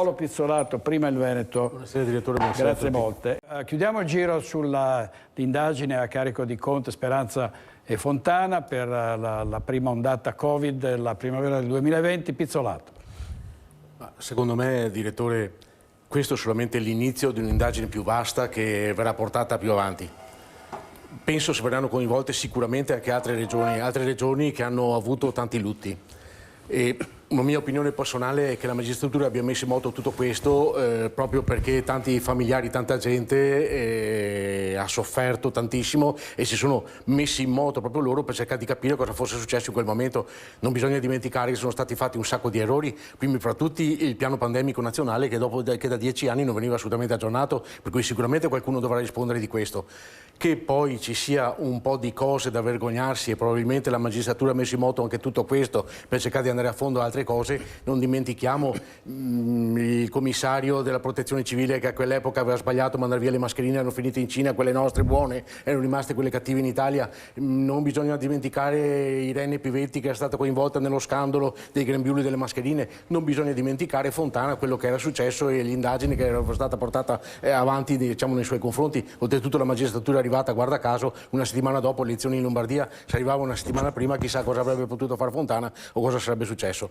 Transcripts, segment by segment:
Paolo Pizzolato, prima il Veneto. Buonasera direttore, buonasera. Grazie molte. Chiudiamo il giro sull'indagine a carico di Conte, Speranza e Fontana per la prima ondata Covid, la primavera del 2020. Pizzolato. Secondo me, direttore, questo è solamente l'inizio di un'indagine più vasta che verrà portata più avanti. Penso si verranno coinvolte sicuramente anche altre regioni che hanno avuto tanti lutti. E una mia opinione personale è che la magistratura abbia messo in moto tutto questo proprio perché tanti familiari, tanta gente ha sofferto tantissimo e si sono messi in moto proprio loro per cercare di capire cosa fosse successo in quel momento. Non bisogna dimenticare che sono stati fatti un sacco di errori, primi fra tutti il piano pandemico nazionale che da 10 anni non veniva assolutamente aggiornato, per cui sicuramente qualcuno dovrà rispondere di questo. Che poi ci sia un po' di cose da vergognarsi e probabilmente la magistratura ha messo in moto anche tutto questo per cercare di andare a fondo a altre cose. Non dimentichiamo il commissario della protezione civile che a quell'epoca aveva sbagliato a mandare via le mascherine, erano finite in Cina, quelle nostre buone, erano rimaste quelle cattive in Italia. Non bisogna dimenticare Irene Pivetti che è stata coinvolta nello scandalo dei grembiuli delle mascherine, non bisogna dimenticare Fontana, quello che era successo e l'indagine che era stata portata avanti, diciamo, nei suoi confronti. Oltretutto la magistratura è arrivata, guarda caso, una settimana dopo le elezioni in Lombardia, se arrivava una settimana prima chissà cosa avrebbe potuto fare Fontana o cosa sarebbe successo.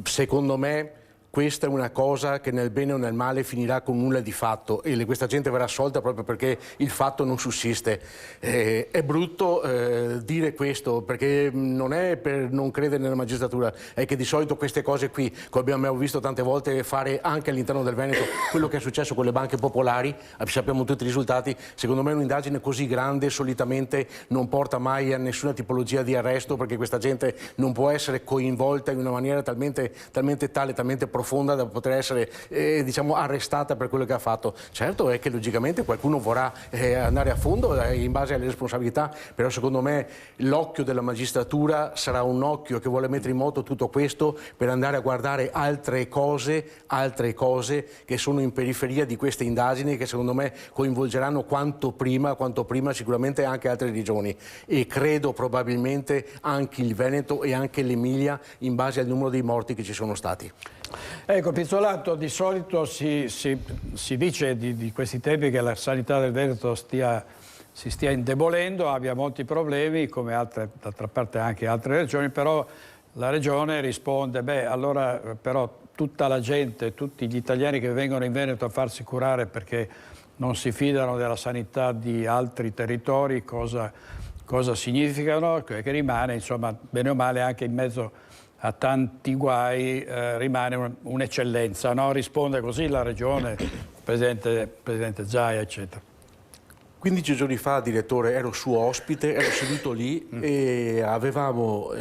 Secondo me questa è una cosa che nel bene o nel male finirà con nulla di fatto e questa gente verrà assolta proprio perché il fatto non sussiste. È brutto dire questo perché non è per non credere nella magistratura, è che di solito queste cose qui, come abbiamo visto tante volte fare anche all'interno del Veneto, quello che è successo con le banche popolari, sappiamo tutti i risultati, secondo me un'indagine così grande solitamente non porta mai a nessuna tipologia di arresto perché questa gente non può essere coinvolta in una maniera talmente profonda da poter essere diciamo arrestata per quello che ha fatto. Certo è che logicamente qualcuno vorrà andare a fondo in base alle responsabilità, però secondo me l'occhio della magistratura sarà un occhio che vuole mettere in moto tutto questo per andare a guardare altre cose che sono in periferia di queste indagini che secondo me coinvolgeranno quanto prima sicuramente anche altre regioni e credo probabilmente anche il Veneto e anche l'Emilia in base al numero dei morti che ci sono stati. Ecco, Pizzolato, di solito si dice di questi tempi che la sanità del Veneto si stia indebolendo, abbia molti problemi, come d'altra parte anche altre regioni, però la regione risponde, beh, allora però tutta la gente, tutti gli italiani che vengono in Veneto a farsi curare perché non si fidano della sanità di altri territori, cosa significano? Che rimane, insomma, bene o male anche in mezzo a tanti guai rimane un'eccellenza, no? Risponde così la regione, presidente Zaia, eccetera. 15 giorni fa, direttore, ero suo ospite, ero seduto lì e avevamo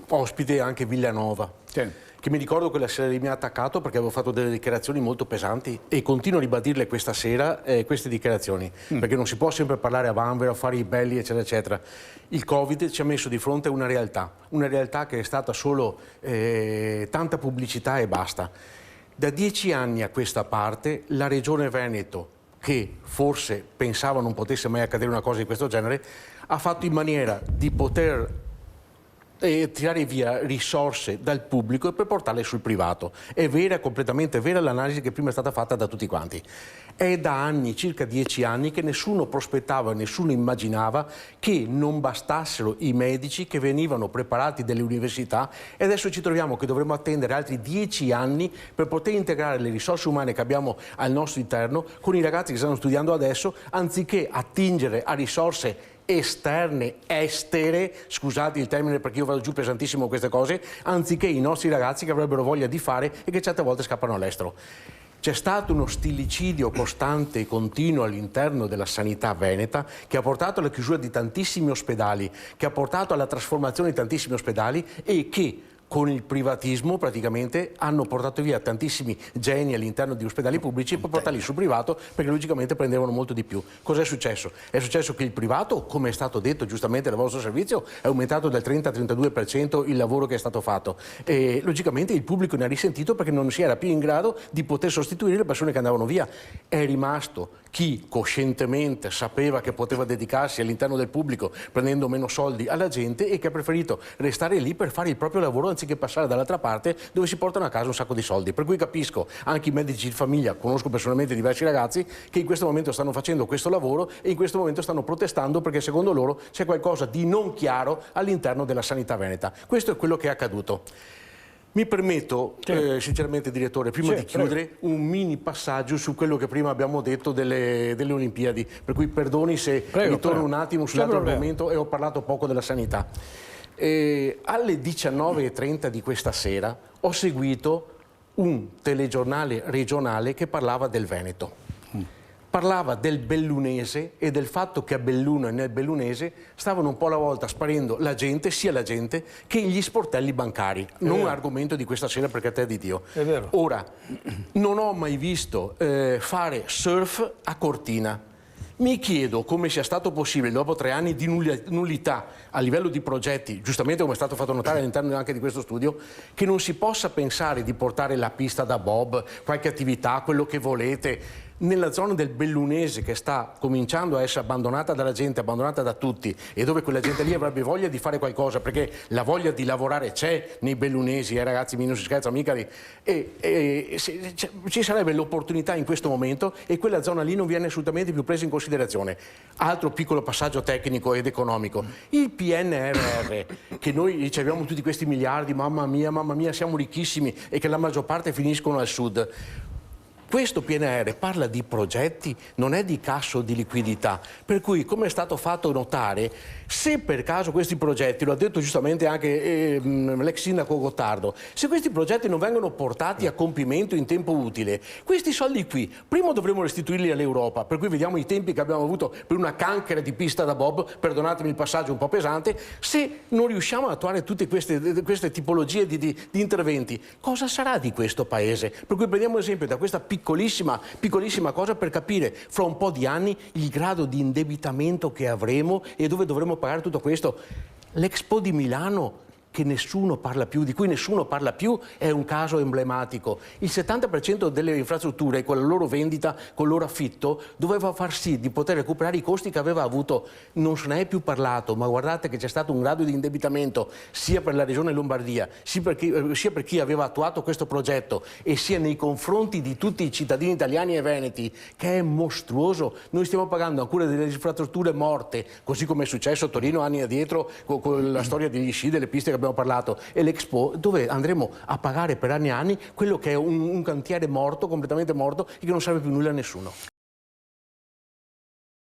ospite anche Villanova. Sì. Che mi ricordo quella sera mi ha attaccato perché avevo fatto delle dichiarazioni molto pesanti e continuo a ribadirle questa sera queste dichiarazioni, perché non si può sempre parlare a vanvera, fare i belli, eccetera, eccetera. Il Covid ci ha messo di fronte a una realtà che è stata solo tanta pubblicità e basta. Da 10 anni a questa parte la Regione Veneto, che forse pensava non potesse mai accadere una cosa di questo genere, ha fatto in maniera di poter tirare via risorse dal pubblico per portarle sul privato. È vera, completamente vera l'analisi che prima è stata fatta da tutti quanti. È da anni, circa 10 anni, che nessuno prospettava, nessuno immaginava che non bastassero i medici che venivano preparati dalle università e adesso ci troviamo che dovremo attendere altri 10 anni per poter integrare le risorse umane che abbiamo al nostro interno con i ragazzi che stanno studiando adesso, anziché attingere a risorse esterne, estere, scusate il termine perché io vado giù pesantissimo con queste cose, anziché i nostri ragazzi che avrebbero voglia di fare e che certe volte scappano all'estero. C'è stato uno stillicidio costante e continuo all'interno della sanità veneta che ha portato alla chiusura di tantissimi ospedali, che ha portato alla trasformazione di tantissimi ospedali e che con il privatismo praticamente hanno portato via tantissimi geni all'interno di ospedali pubblici per portarli sul privato perché logicamente prendevano molto di più. Cos'è successo? È successo che il privato, come è stato detto giustamente dal vostro servizio, è aumentato del 30-32% il lavoro che è stato fatto e logicamente il pubblico ne ha risentito perché non si era più in grado di poter sostituire le persone che andavano via. È rimasto chi coscientemente sapeva che poteva dedicarsi all'interno del pubblico prendendo meno soldi alla gente e che ha preferito restare lì per fare il proprio lavoro anziché passare dall'altra parte dove si portano a casa un sacco di soldi. Per cui capisco anche i medici di famiglia, conosco personalmente diversi ragazzi che in questo momento stanno facendo questo lavoro e in questo momento stanno protestando perché secondo loro c'è qualcosa di non chiaro all'interno della sanità veneta. Questo è quello che è accaduto. Mi permetto, sinceramente, direttore, prima di chiudere, un mini passaggio su quello che prima abbiamo detto delle Olimpiadi, per cui perdoni se ritorno un attimo sull'altro argomento e ho parlato poco della sanità. Alle 19:30 di questa sera ho seguito un telegiornale regionale che parlava del Veneto. Parlava del bellunese e del fatto che a Belluno e nel bellunese stavano un po' alla volta sparendo la gente, sia la gente che gli sportelli bancari. Non argomento di questa sera, perché te di Dio. È vero. Ora, non ho mai visto fare surf a Cortina. Mi chiedo come sia stato possibile, dopo 3 anni di nullità a livello di progetti, giustamente come è stato fatto notare all'interno anche di questo studio, che non si possa pensare di portare la pista da bob, qualche attività, quello che volete, nella zona del Bellunese che sta cominciando a essere abbandonata dalla gente, abbandonata da tutti, e dove quella gente lì avrebbe voglia di fare qualcosa, perché la voglia di lavorare c'è nei bellunesi, ragazzi, non si scherza mica lì, ci sarebbe l'opportunità in questo momento e quella zona lì non viene assolutamente più presa in considerazione. Altro piccolo passaggio tecnico ed economico, il PNRR, che noi riceviamo tutti questi miliardi, mamma mia, siamo ricchissimi, e che la maggior parte finiscono al sud. Questo PNR parla di progetti, non è di cassa o di liquidità, per cui, come è stato fatto notare, se per caso questi progetti, lo ha detto giustamente anche l'ex sindaco Gottardo, se questi progetti non vengono portati a compimento in tempo utile, questi soldi qui, prima dovremo restituirli all'Europa, per cui vediamo i tempi che abbiamo avuto per una cancre di pista da bob, perdonatemi il passaggio un po' pesante, se non riusciamo ad attuare tutte queste tipologie di interventi, cosa sarà di questo paese? Per cui prendiamo esempio da questa piccolissima cosa per capire fra un po' di anni il grado di indebitamento che avremo e dove dovremo pagare tutto questo. L'Expo di Milano, di cui nessuno parla più, è un caso emblematico. Il 70% delle infrastrutture, con la loro vendita, con il loro affitto, doveva far sì di poter recuperare i costi che aveva avuto. Non se ne è più parlato, ma guardate che c'è stato un grado di indebitamento sia per la regione Lombardia, sia per chi aveva attuato questo progetto, e sia nei confronti di tutti i cittadini italiani e veneti, che è mostruoso. Noi stiamo pagando ancora delle infrastrutture morte, così come è successo a Torino anni addietro con la storia degli sci, delle piste che abbiamo parlato, e l'Expo, dove andremo a pagare per anni e anni quello che è un cantiere morto, completamente morto, e che non serve più nulla a nessuno.